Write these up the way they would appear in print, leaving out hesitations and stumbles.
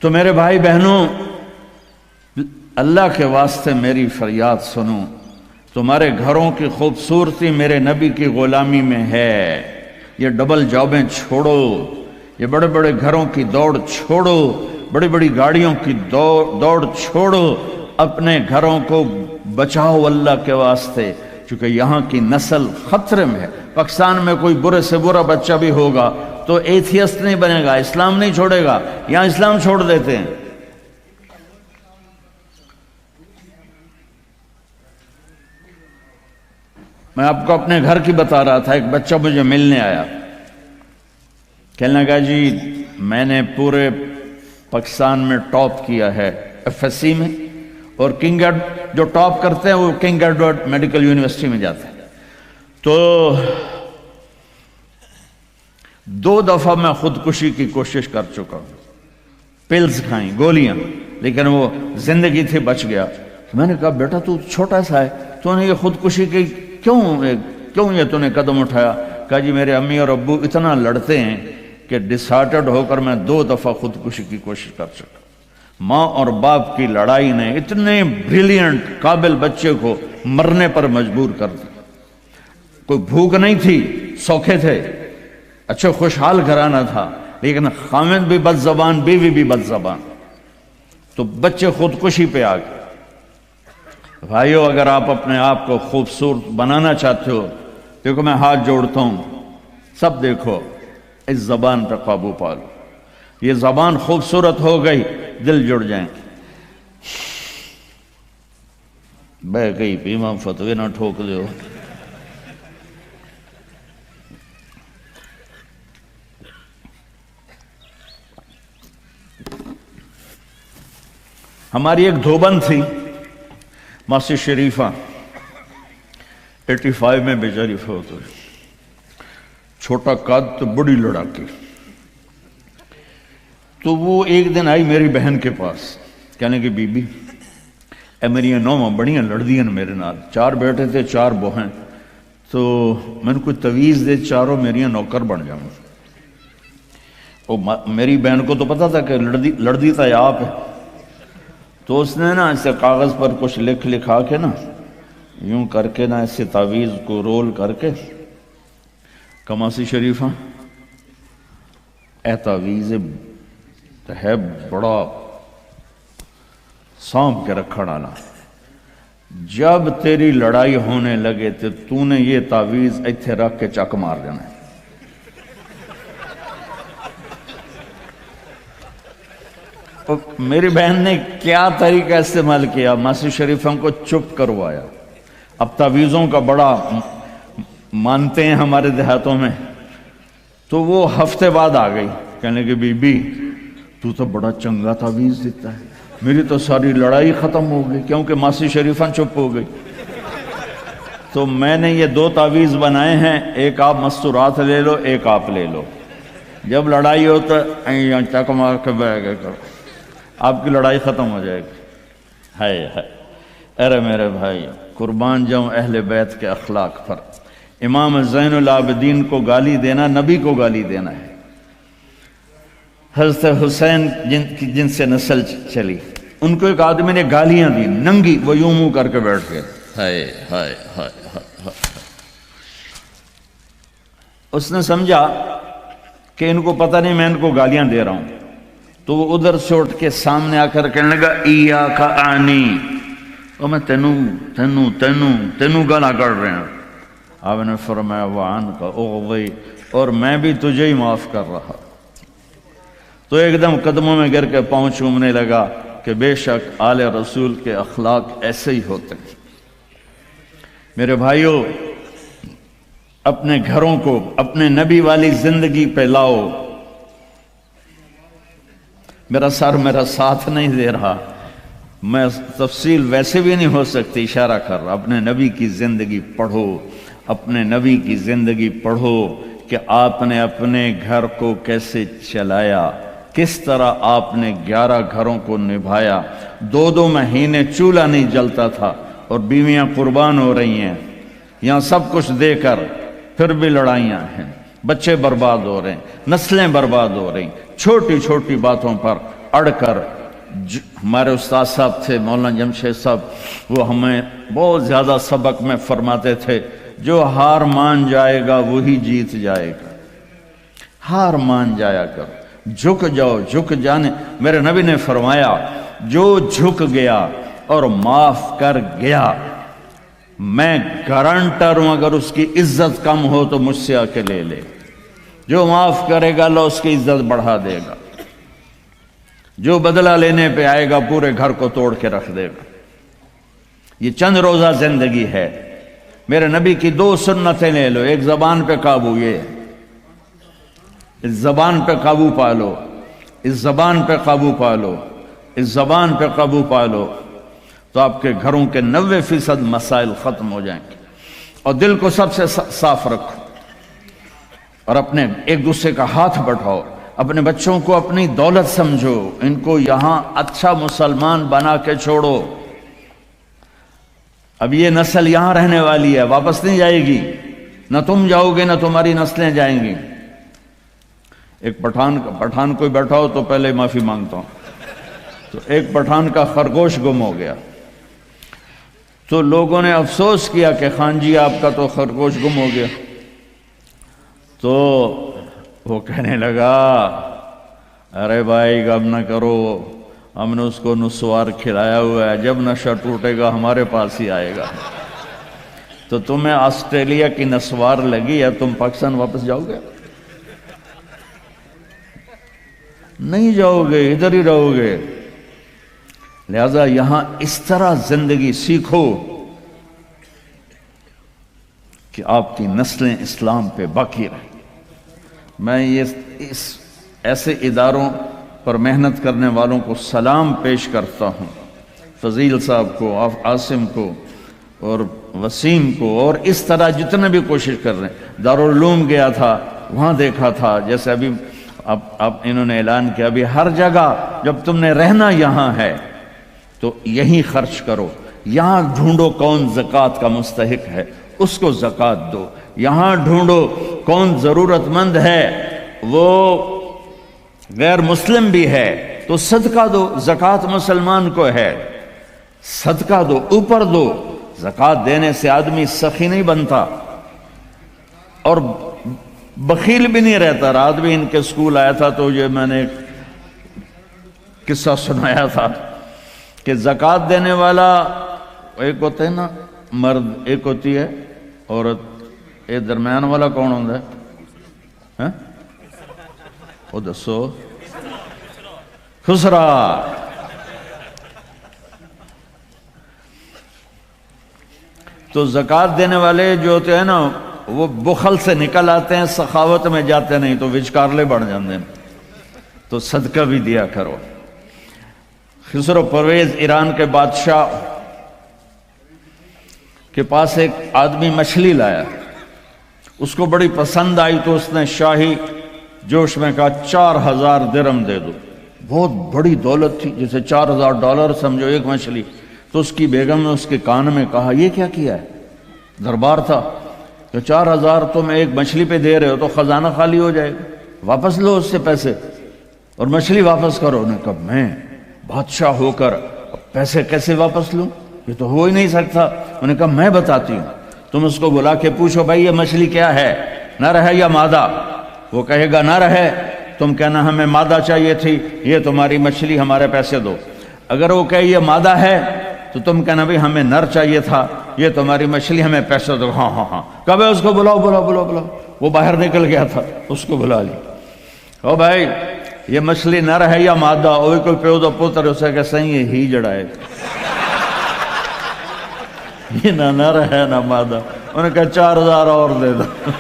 تو میرے بھائی بہنوں، اللہ کے واسطے میری فریاد سنو، تمہارے گھروں کی خوبصورتی میرے نبی کی غلامی میں ہے۔ یہ ڈبل جابیں چھوڑو، یہ بڑے بڑے گھروں کی دوڑ چھوڑو، بڑی بڑی گاڑیوں کی دوڑ چھوڑو، اپنے گھروں کو بچاؤ اللہ کے واسطے، چونکہ یہاں کی نسل خطرے میں ہے۔ پاکستان میں کوئی برے سے برا بچہ بھی ہوگا تو ایتھیسٹ نہیں بنے گا، اسلام نہیں چھوڑے گا، یہاں اسلام چھوڑ دیتے ہیں۔ میں آپ کو اپنے گھر کی بتا رہا تھا، ایک بچہ مجھے ملنے آیا، کہنے لگا جی میں نے پورے پاکستان میں ٹاپ کیا ہے ایف ایس سی میں، اور جو ٹاپ کرتے ہیں وہ کنگ ایڈورڈ میڈیکل یونیورسٹی میں جاتے ہیں۔ تو 2 دفعہ میں خودکشی کی کوشش کر چکا ہوں، پلز کھائیں، گولیاں، لیکن وہ زندگی تھی، بچ گیا۔ میں نے کہا بیٹا تو چھوٹا سا ہے، تو نے یہ خودکشی کی کیوں یہ تو نے قدم اٹھایا؟ کہا جی میرے امی اور ابو اتنا لڑتے ہیں کہ ڈسہارٹڈ ہو کر میں 2 دفعہ خودکشی کی کوشش کر چکا۔ ماں اور باپ کی لڑائی نے اتنے بریلینٹ قابل بچے کو مرنے پر مجبور کر دیا۔ کوئی بھوک نہیں تھی، سوکھے تھے، اچھا خوشحال گھرانہ تھا، لیکن خامد بھی بد زبان، بیوی بھی بد زبان، تو بچے خودکشی پہ آ گئے۔ بھائیو، اگر آپ اپنے آپ کو خوبصورت بنانا چاہتے ہو، دیکھو میں ہاتھ جوڑتا ہوں، سب دیکھو، اس زبان پہ قابو پالو۔ یہ زبان خوبصورت ہو گئی، دل جڑ جائیں گے۔ بہ گئی امام فتوی نہ ٹھوک دو۔ ہماری ایک دھوبن تھی ماسی شریفہ، 85 میں بیچاری فوت ہوئی، چھوٹا قد تو بڑی لڑاکی۔ تو وہ ایک دن آئی میری بہن کے پاس، کہنے کہ بی بی اے میری نوواں بڑیاں لڑدیاں میرے نال، 4 بیٹے تھے 4 بہن، تو میں نے کوئی تویز دے، چاروں میریاں نوکر بن جاؤں۔ میری بہن کو تو پتا تھا کہ لڑدی تھا آپ ہے، تو اس نے نا اسے کاغذ پر کچھ لکھا کے نا یوں کر کے نا اسے تعویذ کو رول کر کے، کماسی شریفہ اے تعویذ ہے بڑا سانپ کے رکھڑ آنا، جب تیری لڑائی ہونے لگے تو نے یہ تعویذ ایتھے رکھ کے چک مار دینا ہے۔ میری بہن نے کیا طریقہ استعمال کیا، ماسی شریفوں کو چپ کروایا۔ اب تعویذوں کا بڑا مانتے ہیں ہمارے دیہاتوں میں، تو وہ ہفتے بعد آ گئی، کہنے کہ بی بی تو بڑا چنگا تعویذ دیتا ہے، میری تو ساری لڑائی ختم ہو گئی، کیونکہ ماسی شریفہ چپ ہو گئی۔ تو میں نے یہ 2 تعویذ بنائے ہیں، ایک آپ مستورات لے لو، ایک آپ لے لو، جب لڑائی ہو تو چک مار کے بہ گئے کرو، آپ کی لڑائی ختم ہو جائے گی۔ ہائے ہائے، ارے میرے بھائی، قربان جاؤں اہل بیت کے اخلاق پر۔ امام زین العابدین کو گالی دینا نبی کو گالی دینا ہے۔ حضرت حسین جن سے نسل چلی، ان کو ایک آدمی نے گالیاں دی ننگی، وہ یوں منہ کر کے بیٹھ گئے، ہائے ہائے ہائے ہائے۔ اس نے سمجھا کہ ان کو پتہ نہیں میں ان کو گالیاں دے رہا ہوں، تو وہ ادھر سے اٹھ کے سامنے آ کر کہنے لگا ایاک آنی، اور میں تینوں گالا کر رہے ہیں۔ آپ نے فرمایا وعنک اغضی، اور میں بھی تجھے ہی معاف کر رہا۔ تو ایک دم قدموں میں گر کے پاؤں چومنے لگا کہ بے شک آل رسول کے اخلاق ایسے ہی ہوتے ہیں۔ میرے بھائیوں، اپنے گھروں کو اپنے نبی والی زندگی پہ لاؤ۔ میرا سر میرا ساتھ نہیں دے رہا، میں تفصیل ویسے بھی نہیں ہو سکتی، اشارہ کر رہا۔ اپنے نبی کی زندگی پڑھو، اپنے نبی کی زندگی پڑھو کہ آپ نے اپنے گھر کو کیسے چلایا، کس طرح آپ نے 11 گھروں کو نبھایا، 2 مہینے چولہا نہیں جلتا تھا اور بیویاں قربان ہو رہی ہیں، یہاں سب کچھ دے کر پھر بھی لڑائیاں ہیں، بچے برباد ہو رہے ہیں، نسلیں برباد ہو رہی ہیں، چھوٹی چھوٹی باتوں پر اڑ کر ہمارے استاد صاحب تھے مولانا جمشید صاحب، وہ ہمیں بہت زیادہ سبق میں فرماتے تھے، جو ہار مان جائے گا وہی جیت جائے گا۔ ہار مان جایا کرو، جھک جاؤ، جھک جانے۔ میرے نبی نے فرمایا جو جھک گیا اور معاف کر گیا، میں گارنٹر ہوں اگر اس کی عزت کم ہو تو مجھ سے آ کے لے لے۔ جو معاف کرے گا اللہ اس کی عزت بڑھا دے گا، جو بدلہ لینے پہ آئے گا پورے گھر کو توڑ کے رکھ دے گا۔ یہ چند روزہ زندگی ہے۔ میرے نبی کی دو سنتیں لے لو، ایک زبان پہ قابو، یہ اس زبان پہ قابو پا لو، اس زبان پہ قابو پا لو، اس زبان پہ قابو پا لو، تو آپ کے گھروں کے 90% مسائل ختم ہو جائیں گے۔ اور دل کو سب سے صاف رکھو، اور اپنے ایک دوسرے کا ہاتھ بٹھاؤ، اپنے بچوں کو اپنی دولت سمجھو، ان کو یہاں اچھا مسلمان بنا کے چھوڑو۔ اب یہ نسل یہاں رہنے والی ہے، واپس نہیں جائے گی، نہ تم جاؤ گے نہ تمہاری نسلیں جائیں گی۔ ایک پٹھان کوئی بیٹھا ہو تو پہلے معافی مانگتا ہوں، تو ایک پٹھان کا خرگوش گم ہو گیا، تو لوگوں نے افسوس کیا کہ خان جی آپ کا تو خرگوش گم ہو گیا، تو وہ کہنے لگا ارے بھائی غم نہ کرو، ہم نے اس کو نسوار کھلایا ہوا ہے، جب نشہ ٹوٹے گا ہمارے پاس ہی آئے گا۔ تو تمہیں آسٹریلیا کی نسوار لگی ہے، تم پاکستان واپس جاؤ گے؟ نہیں جاؤ گے، ادھر ہی رہو گے۔ لہذا یہاں اس طرح زندگی سیکھو کہ آپ کی نسلیں اسلام پہ باقی رہیں۔ میں اس ایسے اداروں پر محنت کرنے والوں کو سلام پیش کرتا ہوں، فضیل صاحب کو، عاصم کو اور وسیم کو، اور اس طرح جتنے بھی کوشش کر رہے ہیں۔ دارالعلوم گیا تھا، وہاں دیکھا تھا، جیسے ابھی اب انہوں نے اعلان کیا ابھی ہر جگہ جب تم نے رہنا یہاں ہے تو یہیں خرچ کرو، یہاں ڈھونڈو کون زکوٰۃ کا مستحق ہے اس کو زکوٰۃ دو، یہاں ڈھونڈو کون ضرورت مند ہے وہ غیر مسلم بھی ہے تو صدقہ دو، زکوٰۃ مسلمان کو ہے، صدقہ دو، اوپر دو۔ زکوٰۃ دینے سے آدمی سخی نہیں بنتا اور بخیل بھی نہیں رہتا۔ رات بھی ان کے سکول آیا تھا تو یہ میں نے ایک قصہ سنایا تھا کہ زکوٰۃ دینے والا ایک ہوتا ہے نا مرد، ایک ہوتی ہے عورت، ایک درمیان والا کون ہوتا ہے؟ وہ دسو، خسرا۔ تو زکوٰۃ دینے والے جو ہوتے ہیں نا وہ بخل سے نکل آتے ہیں، سخاوت میں جاتے نہیں تو وچکارلے بڑھ جاتے ہیں۔ تو صدقہ بھی دیا کرو۔ خسرو پرویز ایران کے بادشاہ کے پاس ایک آدمی مچھلی لایا، اس کو بڑی پسند آئی تو اس نے شاہی جوش میں کہا 4000 درہم دے دو۔ بہت بڑی دولت تھی، جیسے $4000 سمجھو ایک مچھلی۔ تو اس کی بیگم نے اس کے کان میں کہا یہ کیا کیا ہے؟ دربار تھا کہ 4000 تم ایک مچھلی پہ دے رہے ہو تو خزانہ خالی ہو جائے گا، واپس لو اس سے پیسے اور مچھلی واپس کرو۔ انہوں نے کہا میں بادشاہ ہو کر پیسے کیسے واپس لوں، یہ تو ہو ہی نہیں سکتا۔ انہوں نے کہا میں بتاتی ہوں، تم اس کو بلا کے پوچھو بھائی یہ مچھلی کیا ہے، نر ہے یا مادہ؟ وہ کہے گا نر ہے، تم کہنا ہمیں مادہ چاہیے تھی، یہ تمہاری مچھلی ہمارے پیسے دو۔ اگر وہ کہے یہ مادہ ہے تو تم کہنا بھی ہمیں نر چاہیے تھا، یہ تمہاری مچھلی ہمیں پیسے دو۔ ہاں ہاں ہاں، کب ہے اس کو بلاؤ بلاؤ بلاؤ بلاؤ۔ وہ باہر نکل گیا تھا، اس کو بلا لی۔ او بھائی یہ مچھلی نر ہے یا مادہ؟ اوہ کوئی پیو دا پتر اسے کہ صحیح ہے ہی جڑائے، یہ نہ نر ہے نہ مادہ۔ انہوں نے کہا 4000 اور دے دو۔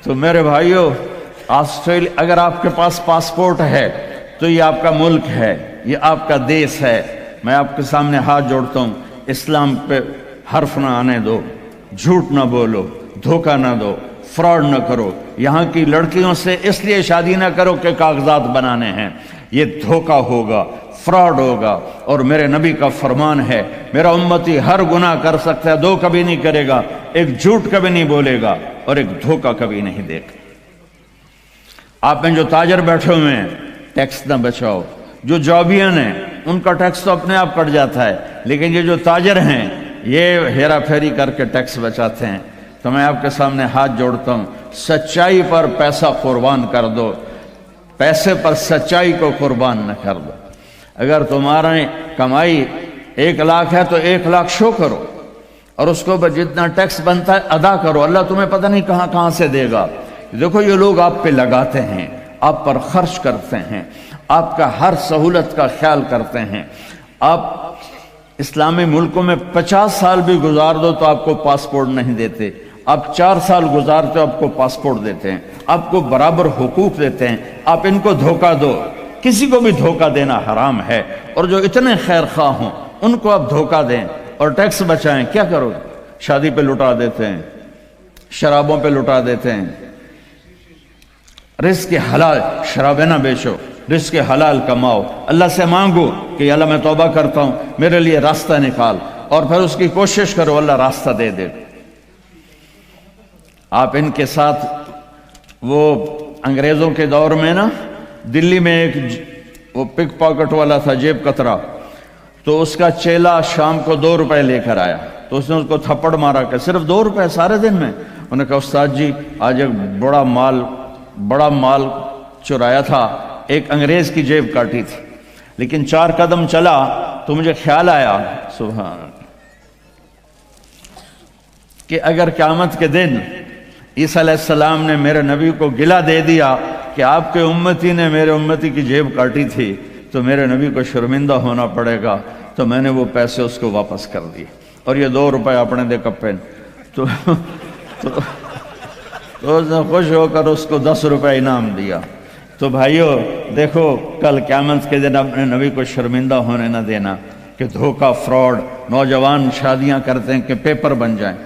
تو میرے بھائیو، آسٹریلیا اگر آپ کے پاس پاسپورٹ ہے تو یہ آپ کا ملک ہے، یہ آپ کا دیش ہے۔ میں آپ کے سامنے ہاتھ جوڑتا ہوں، اسلام پہ حرف نہ آنے دو، جھوٹ نہ بولو، دھوکہ نہ دو، فراڈ نہ کرو۔ یہاں کی لڑکیوں سے اس لیے شادی نہ کرو کہ کاغذات بنانے ہیں، یہ دھوکہ ہوگا، فراڈ ہوگا۔ اور میرے نبی کا فرمان ہے میرا امتی ہر گناہ کر سکتا ہے، دو کبھی نہیں کرے گا، ایک جھوٹ کبھی نہیں بولے گا اور ایک دھوکہ کبھی نہیں دے گا۔ آپ میں جو تاجر بیٹھے ہوئے ہیں ٹیکس نہ بچاؤ، جو جابین ہیں ان کا ٹیکس تو اپنے آپ کٹ جاتا ہے، لیکن یہ جو تاجر ہیں یہ ہیرا پھیری کر کے ٹیکس بچاتے ہیں۔ تو میں آپ کے سامنے ہاتھ جوڑتا ہوں، سچائی پر پیسہ قربان کر دو، پیسے پر سچائی کو قربان نہ کر دو۔ اگر تمہاری کمائی 1 لاکھ ہے تو 1 لاکھ شو کرو، اور اس کو جتنا ٹیکس بنتا ہے ادا کرو، اللہ تمہیں پتہ نہیں کہاں کہاں سے دے گا۔ دیکھو یہ لوگ آپ پہ لگاتے ہیں، آپ پر خرچ کرتے ہیں، آپ کا ہر سہولت کا خیال کرتے ہیں۔ آپ اسلامی ملکوں میں 50 سال بھی گزار دو تو آپ کو پاسپورٹ نہیں دیتے، آپ 4 سال گزارتے ہو آپ کو پاسپورٹ دیتے ہیں، آپ کو برابر حقوق دیتے ہیں۔ آپ ان کو دھوکہ دو، کسی کو بھی دھوکہ دینا حرام ہے، اور جو اتنے خیر خواہ ہوں ان کو آپ دھوکہ دیں اور ٹیکس بچائیں، کیا کرو؟ شادی پہ لٹا دیتے ہیں، شرابوں پہ لٹا دیتے ہیں۔ رزق حلال، شرابیں نہ بیچو، رزق حلال کماؤ، اللہ سے مانگو کہ اللہ میں توبہ کرتا ہوں میرے لیے راستہ نکال، اور پھر اس کی کوشش کرو اللہ راستہ دے دے۔ آپ ان کے ساتھ وہ انگریزوں کے دور میں نا دلی میں ایک وہ پک پاکٹ والا تھا، جیب کترا، تو اس کا چیلا شام کو 2 روپے لے کر آیا، تو اس نے اس کو تھپڑ مارا کہ صرف 2 روپے سارے دن میں؟ انہوں نے کہا استاد جی آج ایک بڑا مال چرایا تھا، ایک انگریز کی جیب کاٹی تھی، لیکن 4 قدم چلا تو مجھے خیال آیا سبحان اللہ کہ اگر قیامت کے دن عیسیٰ علیہ السلام نے میرے نبی کو گلہ دے دیا کہ آپ کے امتی نے میرے امتی کی جیب کاٹی تھی تو میرے نبی کو شرمندہ ہونا پڑے گا، تو میں نے وہ پیسے اس کو واپس کر دیے، اور یہ 2 روپے اپنے دے کپے تو اس نے خوش ہو کر اس کو 10 روپے انعام دیا۔ تو بھائیو دیکھو کل قیامت کے دن اپنے نبی کو شرمندہ ہونے نہ دینا کہ دھوکہ، فراڈ۔ نوجوان شادیاں کرتے ہیں کہ پیپر بن جائیں،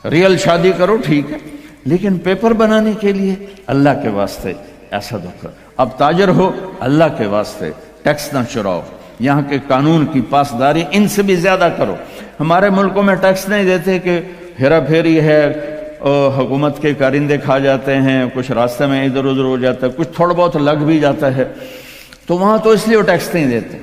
ریئل شادی کرو ٹھیک ہے، لیکن پیپر بنانے کے لیے اللہ کے واسطے ایسا دھوکہ۔ اب تاجر ہو اللہ کے واسطے ٹیکس نہ چراؤ، یہاں کے قانون کی پاسداری ان سے بھی زیادہ کرو۔ ہمارے ملکوں میں ٹیکس نہیں دیتے کہ ہیرا پھیری ہے، حکومت کے کارندے کھا جاتے ہیں، کچھ راستے میں ادھر ادھر ہو جاتا ہے، کچھ تھوڑا بہت لگ بھی جاتا ہے، تو وہاں تو اس لیے وہ ٹیکس نہیں دیتے۔